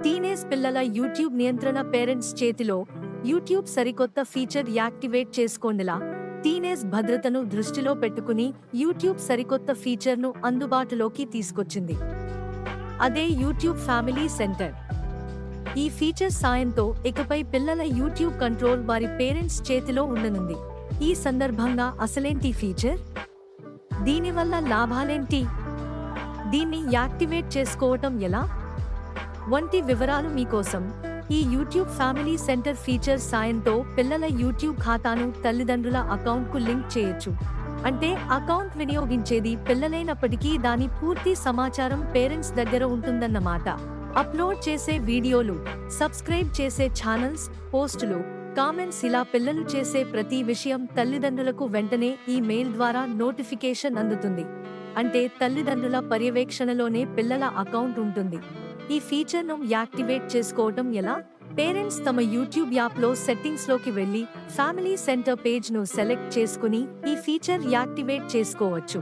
Teenage పిల్లల YouTube నియంత్రణ parents చేతిలో యూట్యూబ్ సరికొత్త ఫీచర్ యాక్టివేట్ చేసుకోండిలా టీనేజ్ భద్రతను దృష్టిలో పెట్టుకుని యూట్యూబ్ సరికొత్త ఫీచర్ను అందుబాటులోకి తీసుకొచ్చింది. అదే యూట్యూబ్ ఫ్యామిలీ సెంటర్. ఈ ఫీచర్ సాయంతో ఇకపై పిల్లల యూట్యూబ్ కంట్రోల్ వారి పేరెంట్స్ చేతిలో ఉండనుంది. ఈ సందర్భంగా అసలేంటి ఫీచర్? దీనివల్ల లాభాలేంటి? దీన్ని యాక్టివేట్ చేసుకోవటం ఎలా వంటి వివరాలు మీకోసం. ఈ యూట్యూబ్ ఫ్యామిలీ సెంటర్ ఫీచర్ సాయంతో పిల్లల యూట్యూబ్ ఖాతాను తల్లిదండ్రుల అకౌంట్కు లింక్ చేయొచ్చు. అంటే అకౌంట్ వినియోగించేది పిల్లలైనప్పటికీ దాని పూర్తి సమాచారం పేరెంట్స్ దగ్గర ఉంటుందన్నమాట. అప్లోడ్ చేసే వీడియోలు, సబ్స్క్రైబ్ చేసే ఛానల్స్, పోస్టులు, కామెంట్స్ ఇలా పిల్లలు చేసే ప్రతి విషయం తల్లిదండ్రులకు వెంటనే ఈ మెయిల్ ద్వారా నోటిఫికేషన్ అందుతుంది. అంటే తల్లిదండ్రుల పర్యవేక్షణలోనే పిల్లల అకౌంట్ ఉంటుంది. ఈ ఫీచర్ను యాక్టివేట్ చేసుకోవటం ఎలా? పేరెంట్స్ తమ యూట్యూబ్ యాప్లో సెట్టింగ్స్లోకి వెళ్లి ఫ్యామిలీ సెంటర్ పేజ్ను సెలెక్ట్ చేసుకుని ఈ ఫీచర్ యాక్టివేట్ చేసుకోవచ్చు.